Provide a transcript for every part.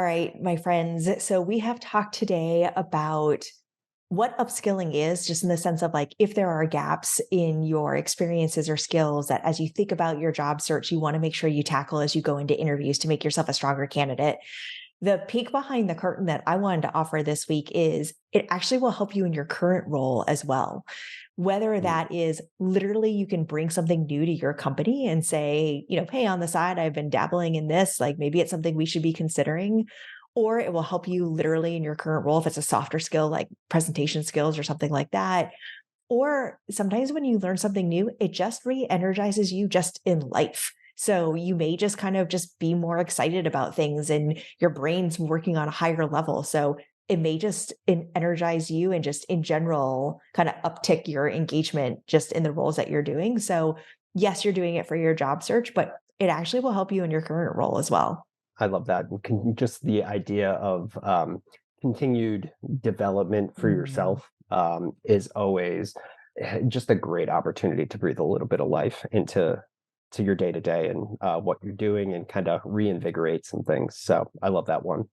right, my friends. So we have talked today about what upskilling is, just in the sense of like if there are gaps in your experiences or skills that as you think about your job search, you want to make sure you tackle as you go into interviews to make yourself a stronger candidate. The peek behind the curtain that I wanted to offer this week is it actually will help you in your current role as well. Whether Mm, that is literally you can bring something new to your company and say, hey, on the side, I've been dabbling in this, like maybe it's something we should be considering. Or it will help you literally in your current role if it's a softer skill like presentation skills or something like that. Or sometimes when you learn something new, it just re-energizes you just in life. So you may just kind of just be more excited about things and your brain's working on a higher level. So it may just energize you and just in general kind of uptick your engagement just in the roles that you're doing. So yes, you're doing it for your job search, but it actually will help you in your current role as well. I love that. Just the idea of continued development for Mm. yourself is always just a great opportunity to breathe a little bit of life into your day to day and what you're doing and kind of reinvigorate some things. So I love that one.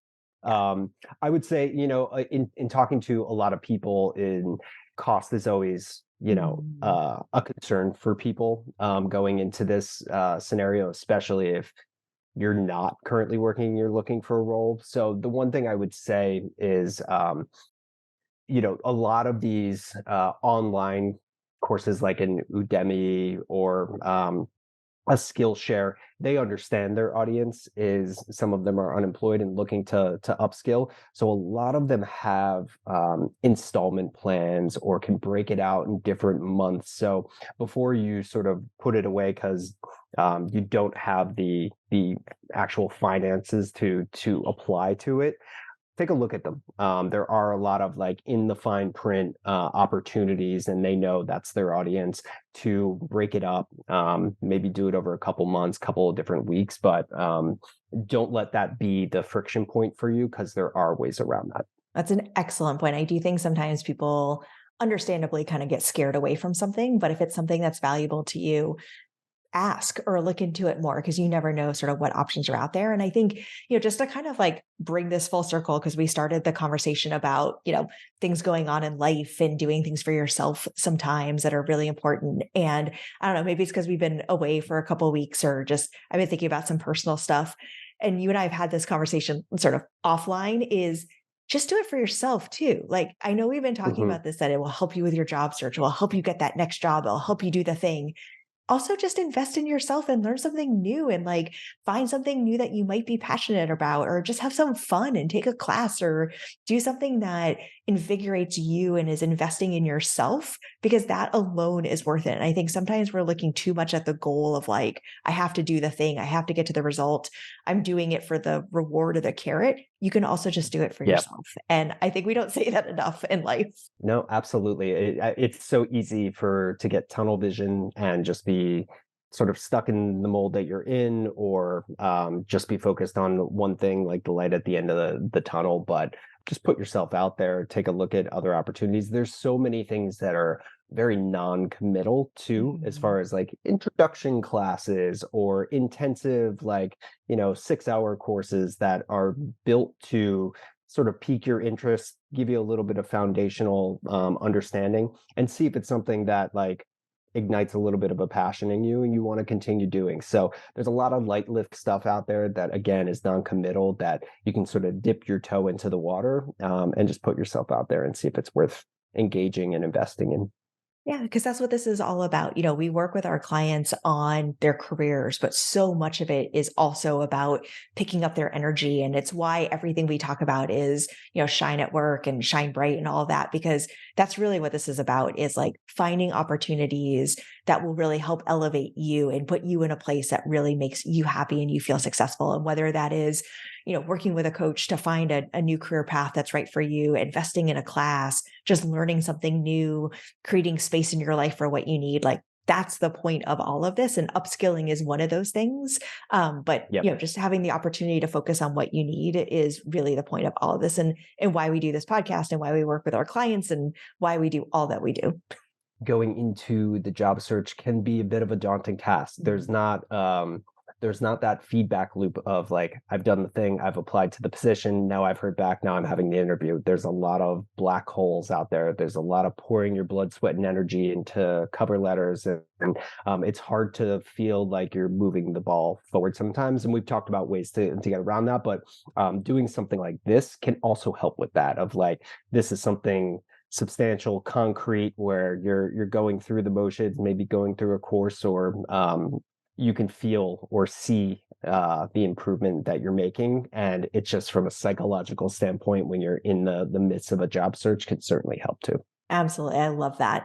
Yeah. I would say, in talking to a lot of people, in cost is always, Mm. a concern for people going into this scenario, especially if you're not currently working, you're looking for a role. So the one thing I would say is, a lot of these online courses like an Udemy or a Skillshare, they understand their audience is some of them are unemployed and looking to upskill. So a lot of them have installment plans or can break it out in different months. So before you sort of put it away because you don't have the actual finances to apply to it, take a look at them. There are a lot of like in the fine print opportunities, and they know that's their audience to break it up. Maybe do it over a couple months, couple of different weeks, but don't let that be the friction point for you because there are ways around that. That's an excellent point. I do think sometimes people understandably kind of get scared away from something, but if it's something that's valuable to you, ask or look into it more because you never know sort of what options are out there. And I think, just to kind of like bring this full circle, because we started the conversation about, things going on in life and doing things for yourself sometimes that are really important. And I don't know, maybe it's because we've been away for a couple of weeks or just I've been thinking about some personal stuff. And you and I have had this conversation sort of offline is just do it for yourself too. Like I know we've been talking Mhm. about this, that it will help you with your job search, it will help you get that next job, it'll help you do the thing also just invest in yourself and learn something new and like find something new that you might be passionate about or just have some fun and take a class or do something that invigorates you and is investing in yourself because that alone is worth it. And I think sometimes we're looking too much at the goal of like I have to do the thing, I have to get to the result, I'm doing it for the reward or the carrot. You can also just do it for Yeah. yourself, and I think we don't say that enough in life. No, absolutely. It's so easy to get tunnel vision and just be sort of stuck in the mold that you're in, or just be focused on one thing, like the light at the end of the tunnel. But just put yourself out there, take a look at other opportunities. There's so many things that are very non-committal too, as Mhm. far as like introduction classes or intensive, like, 6-hour courses that are built to sort of pique your interest, give you a little bit of foundational understanding, and see if it's something that like ignites a little bit of a passion in you and you want to continue doing. So there's a lot of light lift stuff out there that again is non-committal that you can sort of dip your toe into the water and just put yourself out there and see if it's worth engaging and investing in. Yeah, because that's what this is all about. We work with our clients on their careers, but so much of it is also about picking up their energy. And it's why everything we talk about is, shine at work and shine bright and all of that, because that's really what this is about is like finding opportunities that will really help elevate you and put you in a place that really makes you happy and you feel successful. And whether that is, working with a coach to find a new career path that's right for you, investing in a class, just learning something new, creating space in your life for what you need. Like that's the point of all of this. And upskilling is one of those things. But Yep. just having the opportunity to focus on what you need is really the point of all of this and why we do this podcast and why we work with our clients and why we do all that we do. Going into the job search can be a bit of a daunting task. There's Mhm. not there's not that feedback loop of like, I've done the thing, I've applied to the position, now I've heard back, now I'm having the interview. There's a lot of black holes out there. There's a lot of pouring your blood, sweat, and energy into cover letters. And it's hard to feel like you're moving the ball forward sometimes. And we've talked about ways to get around that. But doing something like this can also help with that of like, this is something substantial, concrete, where you're going through the motions, maybe going through a course, or you can feel or see the improvement that you're making. And it's just from a psychological standpoint, when you're in the midst of a job search, can certainly help too. Absolutely. I love that.